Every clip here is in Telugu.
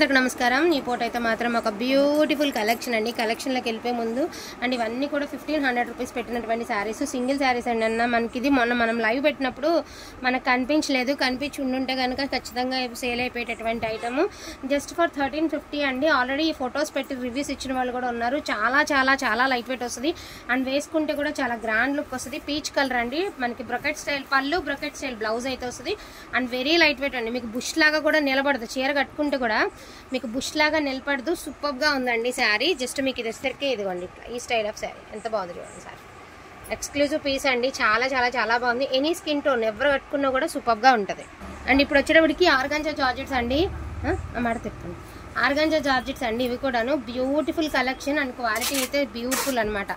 అందరికీ నమస్కారం. ఈ ఫోటో అయితే మాత్రం ఒక బ్యూటిఫుల్ కలెక్షన్ అండి. కలెక్షన్లోకి వెళ్ళిపోయే ముందు అండ్ ఇవన్నీ కూడా 1500 రూపీస్ పెట్టినటువంటి శారీస్, సింగిల్ శారీస్ అండి. అన్న మనకి ఇది మొన్న మనం లైవ్ పెట్టినప్పుడు మనకు కనిపించలేదు, కనిపించి ఉండుంటే కనుక ఖచ్చితంగా సేల్ అయిపోయేటటువంటి ఐటమ్. జస్ట్ ఫర్ 1350 అండి. ఆల్రెడీ ఈ ఫొటోస్ పెట్టి రివ్యూస్ ఇచ్చిన వాళ్ళు కూడా ఉన్నారు. చాలా చాలా చాలా లైట్ వెయిట్ వస్తుంది అండ్ వేసుకుంటే కూడా చాలా గ్రాండ్ లుక్ వస్తుంది. పీచ్ కలర్ అండి. మనకి బ్రకెట్ స్టైల్ పళ్ళు, బ్రకెట్ స్టైల్ బ్లౌజ్ అయితే వస్తుంది అండ్ వెరీ లైట్ వెయిట్ అండి. మీకు బుష్ లాగా కూడా నిలబడదు, చీర కట్టుకుంటే కూడా మీకు బుష్ లాగా నిలబడదు. సూపర్గా ఉందండి శారీ. జస్ట్ మీకు ఇది వచ్చేసరికి ఇదిగోండి ఈ స్టైల్ ఆఫ్ శారీ ఎంత బాగుంది చూడండి. శారీ ఎక్స్క్లూజివ్ పీస్ అండి. చాలా చాలా చాలా బాగుంది. ఎనీ స్కిన్ టోన్ ఎవరు కట్టుకున్నా కూడా సూపర్గా ఉంటుంది. అండ్ ఇప్పుడు వచ్చేటప్పటికి ఆర్గాంజా జార్జెట్స్ అండి. మాట తిప్పండి. ఆర్గాంజా జార్జెట్స్ అండి. ఇవి కూడాను బ్యూటిఫుల్ కలెక్షన్ అండ్ క్వాలిటీ అయితే బ్యూటిఫుల్ అనమాట.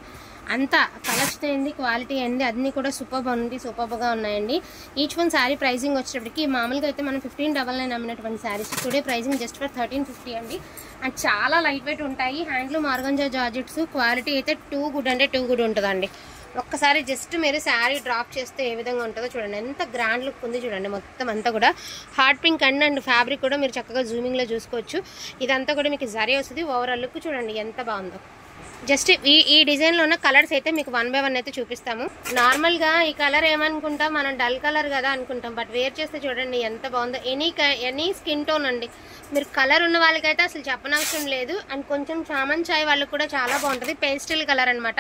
అంతా కలెక్షన్ అయింది, క్వాలిటీ అయింది, అన్నీ కూడా సూపర్గా ఉన్నాయండి. ఈచ్ వన్ శారీ ప్రైజింగ్ వచ్చేటప్పటికి మామూలుగా అయితే మనం 1599 అమ్మినటువంటి saris today pricing just for 1350 అండి. అండ్ చాలా లైట్ వెయిట్ ఉంటాయి. హ్యాండ్లూమ్ ఆర్గాంజా జార్జెట్స్ క్వాలిటీ అయితే టూ గుడ్ ఉంటుందండి. ఒక్కసారి జస్ట్ మీరు శారీ డ్రాప్ చేస్తే ఏ విధంగా ఉంటుందో చూడండి. ఎంత గ్రాండ్ లుక్ ఉంది చూడండి. మొత్తం అంతా కూడా హార్ట్ పింక్ అండ్ ఫ్యాబ్రిక్ కూడా మీరు చక్కగా జూమింగ్లో చూసుకోవచ్చు. ఇదంతా కూడా మీకు జరీ వస్తుంది. ఓవరాల్ లుక్ చూడండి ఎంత బాగుందో. జస్ట్ ఈ డిజైన్లో ఉన్న కలర్స్ అయితే మీకు 1 by 1 అయితే చూపిస్తాము. నార్మల్గా ఈ కలర్ ఏమనుకుంటాం మనం, డల్ కలర్ కదా అనుకుంటాం, బట్ వేర్ చేస్తే చూడండి ఎంత బాగుందో. ఎనీ స్కిన్ టోన్ అండి. మీరు కలర్ ఉన్న వాళ్ళకైతే అసలు చెప్పనవసరం లేదు. అండ్ కొంచెం చామన్ చాయ్ వాళ్ళకి కూడా చాలా బాగుంటుంది. పేస్టల్ కలర్ అనమాట.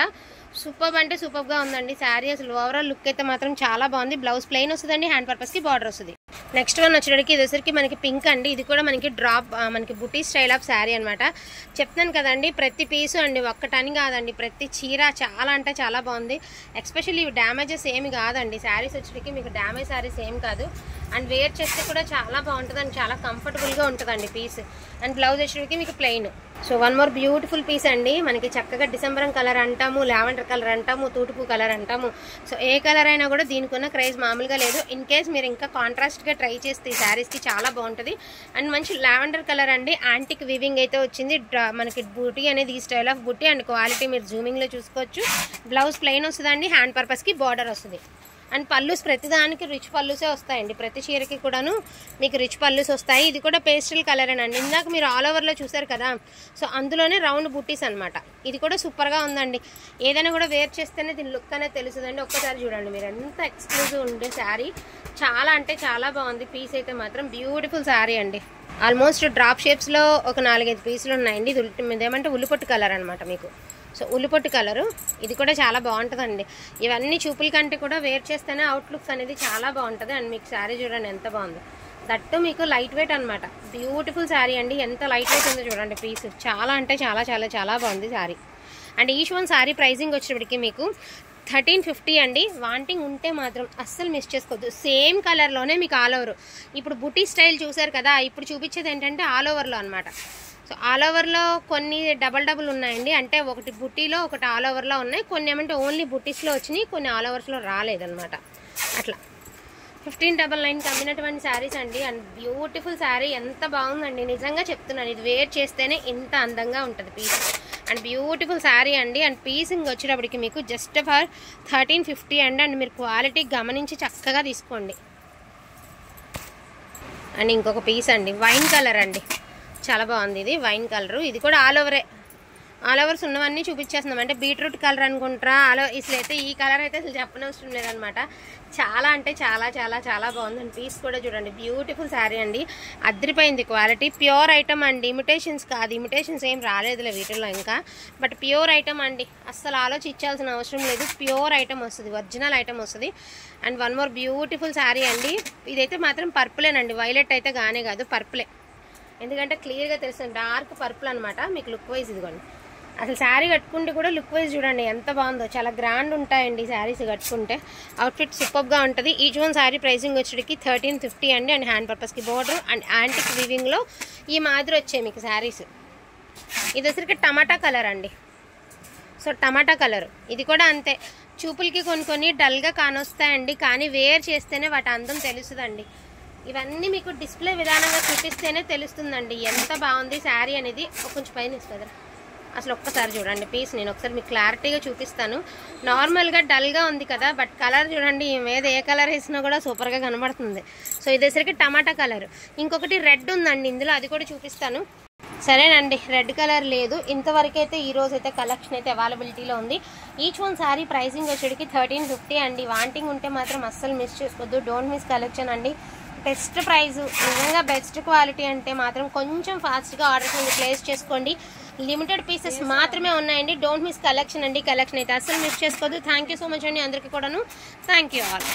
సూపర్ అంటే సూపర్గా ఉందండి శారీ. అసలు ఓవరాల్ లుక్ అయితే మాత్రం చాలా బాగుంది. బ్లౌజ్ ప్లెయిన్ వస్తుందండి, హ్యాండ్ పర్పస్కి బార్డర్ వస్తుంది. నెక్స్ట్ వన్ వచ్చేటికి ఇది వచ్చరికి మనకి పింక్ అండి. ఇది కూడా మనకి మనకి బుటీ స్టైల్ ఆఫ్ శారీ అనమాట. చెప్తాను కదండి, ప్రతి పీసు అండి ఒక్కటని కాదండి, ప్రతి చీర చాలా అంటే చాలా బాగుంది. ఎస్పెషల్లీ ఇవి డ్యామేజెస్ ఏమి కాదండి. శారీస్ వచ్చేటికి మీకు డ్యామేజ్ శారీస్ ఏం కాదు. అండ్ వేర్ చేస్తే కూడా చాలా బాగుంటుంది అండ్ చాలా కంఫర్టబుల్గా ఉంటుందండి పీస్. అండ్ బ్లౌజ్ వచ్చేటికి మీకు plain. So one more beautiful piece అండి. మనకి చక్కగా డిసెంబరం కలర్ అంటాము, లావెండర్ కలర్ అంటాము, తూటుపు కలర్ అంటాము. సో ఏ కలర్ అయినా కూడా దీనికి ఉన్న క్రేజ్ మామూలుగా లేదు. ఇన్ కేస్ మీరు ఇంకా కాంట్రాస్ట్గా ట్రై చేస్తే ఈ శారీస్కి చాలా బాగుంటుంది. అండ్ మంచి లావెండర్ కలర్ అండి. యాంటిక్ వివింగ్ అయితే వచ్చింది. మనకి బూటీ అనేది ఈ style of buti and quality మీరు జూమింగ్లో చూసుకోవచ్చు. బ్లౌజ్ ప్లెయిన్ వస్తుందండి, హ్యాండ్ పర్పస్కి బార్డర్ వస్తుంది. అండ్ పల్లూస్ ప్రతిదానికి రిచ్ పల్లూసే వస్తాయండి. ప్రతి చీరకి కూడాను మీకు రిచ్ పల్లూస్ వస్తాయి. ఇది కూడా పేస్టల్ కలర్ అండి. ఇందాక మీరు ఆల్ ఓవర్లో చూసారు కదా, సో అందులోనే రౌండ్ బుట్టీస్ అనమాట. ఇది కూడా సూపర్గా ఉందండి. ఏదైనా కూడా వేర్ చేస్తేనే దీని లుక్ అనేది తెలుస్తుందండి. ఒక్కసారి చూడండి మీరు, ఎంత ఎక్స్క్లూజివ్ ఉండే శారీ. చాలా అంటే చాలా బాగుంది. పీస్ అయితే మాత్రం బ్యూటిఫుల్ శారీ అండి. ఆల్మోస్ట్ డ్రాప్ షేప్స్లో ఒక 4-5 పీసులు ఉన్నాయండి. ఇది ఏమంటే ఉల్లిపొట్టు కలర్ అనమాట మీకు. సో ఉల్లిపొట్టు కలరు. ఇది కూడా చాలా బాగుంటుందండి. ఇవన్నీ చూపుల కంటే కూడా వేర్ చేస్తేనే అవుట్లుక్స్ అనేది చాలా బాగుంటుంది. అండ్ మీకు శారీ చూడండి ఎంత బాగుంది. దట్టు మీకు లైట్ వెయిట్ అనమాట. బ్యూటిఫుల్ శారీ అండి. ఎంత లైట్ వెయిట్ ఉందో చూడండి పీస్. చాలా అంటే చాలా చాలా చాలా బాగుంది sari. And each one sari pricing వచ్చేటప్పటికి మీకు 1350 అండి. వాంటింగ్ ఉంటే మాత్రం అస్సలు మిస్ చేసుకోవద్దు. సేమ్ కలర్లోనే మీకు ఆల్ ఓవర్. ఇప్పుడు బుటీ స్టైల్ చూసారు కదా, ఇప్పుడు చూపించేది ఏంటంటే ఆల్ ఓవర్లో అనమాట. సో ఆల్ ఓవర్లో కొన్ని డబల్ ఉన్నాయండి. అంటే ఒకటి బుట్టీలో ఒకటి ఆల్ ఓవర్లో ఉన్నాయి. కొన్ని ఏమంటే ఓన్లీ బుట్టీస్లో వచ్చినాయి, కొన్ని ఆల్ ఓవర్స్లో రాలేదనమాట. అట్లా 1599 అమ్మినటువంటి శారీస్ అండి. And beautiful sari. ఎంత బాగుందండి నిజంగా చెప్తున్నాను. ఇది వేర్ చేస్తేనే ఇంత అందంగా ఉంటుంది పీస్. అండ్ బ్యూటిఫుల్ శారీ అండి. అండ్ పీసింగ్ వచ్చేటప్పటికి మీకు జస్ట్ ఫర్ 1350 అండి. అండ్ మీరు క్వాలిటీ గమనించి చక్కగా తీసుకోండి. అండ్ ఇంకొక పీస్ అండి, వైన్ కలర్ అండి. చాలా బాగుంది. ఇది వైన్ కలరు. ఇది కూడా ఆల్ ఓవర్స్ ఉన్నవన్నీ చూపించేస్తున్నాం. అంటే బీట్రూట్ కలర్ అనుకుంటారా, ఇసలు అయితే ఈ కలర్ అయితే అసలు చెప్పనవసరం లేదనమాట. చాలా అంటే చాలా చాలా చాలా బాగుంది. అండ్ పీస్ కూడా చూడండి బ్యూటిఫుల్ శారీ అండి. అదిరిపోయింది క్వాలిటీ. ప్యూర్ ఐటమ్ అండి, ఇమిటేషన్స్ కాదు. ఇమిటేషన్స్ ఏం రాలేదులే వీటిల్లో ఇంకా, బట్ ప్యూర్ ఐటమ్ అండి. అస్సలు ఆలోచించాల్సిన అవసరం లేదు. ప్యూర్ ఐటమ్ వస్తుంది, ఒరిజినల్ ఐటమ్ వస్తుంది. And one more beautiful sari అండి. ఇదైతే మాత్రం పర్పులేనండి, వైలెట్ అయితే గానే కాదు, పర్పులే. ఎందుకంటే క్లియర్గా తెలుస్తుంది డార్క్ పర్పుల్ అనమాట. మీకు లుక్ వైజ్ ఇదిగోండి. అసలు శారీ కట్టుకుంటే కూడా లుక్ వైజ్ చూడండి ఎంత బాగుందో. చాలా గ్రాండ్ ఉంటాయండి శారీస్ కట్టుకుంటే. అవుట్ఫిట్ సూపర్గా ఉంటుంది. ఈచ్ వన్ శారీ ప్రైసింగ్ వచ్చేటికి 1350 అండి. అండ్ హ్యాండ్ పర్పస్కి బార్డర్ అండ్ యాంటిక్ వివింగ్లో ఈ మాదిరి వచ్చాయి మీకు శారీస్. ఇది వచ్చరికి టమాటా కలర్ అండి. సో టమాటా కలర్ ఇది కూడా అంతే. చూపులకి కొన్ని డల్గా కానొస్తాయండి, కానీ వేర్ చేస్తేనే వాటి అందం తెలుస్తుందండి. ఇవన్నీ మీకు డిస్ప్లే విధానంగా చూపిస్తేనే తెలుస్తుందండి ఎంత బాగుంది శారీ అనేది. కొంచెం పైన ఇస్తుందా. అసలు ఒక్కసారి చూడండి పీస్, నేను ఒకసారి మీకు క్లారిటీగా చూపిస్తాను. నార్మల్గా డల్గా ఉంది కదా, బట్ కలర్ చూడండి మీద ఏ కలర్ వేసినా కూడా సూపర్గా కనబడుతుంది. సో ఇదేసరికి టమాటా కలర్. ఇంకొకటి రెడ్ ఉందండి ఇందులో, అది కూడా చూపిస్తాను. సరేనండి, రెడ్ కలర్ లేదు. ఇంతవరకు అయితే ఈరోజు అయితే కలెక్షన్ అయితే అవైలబిలిటీలో ఉంది. ఈచ్ వన్ శారీ ప్రైసింగ్ వచ్చేటికి 1350 అండి. వాంటింగ్ ఉంటే మాత్రం అస్సలు మిస్ చేసుకోవద్దు. డోంట్ మిస్ కలెక్షన్ అండి. బెస్ట్ ప్రైస్, నిజంగా బెస్ట్ క్వాలిటీ అంటే మాత్రం కొంచెం ఫాస్ట్గా ఆర్డర్స్ అనేది ప్లేస్ చేసుకోండి. లిమిటెడ్ పీసెస్ మాత్రమే ఉన్నాయండి. డోంట్ మిస్ కలెక్షన్ అండి. కలెక్షన్ అయితే అస్సలు మిస్ చేసుకోవద్దు. థ్యాంక్ యూ సో మచ్ అండి అందరికీ కూడాను. Thank you all.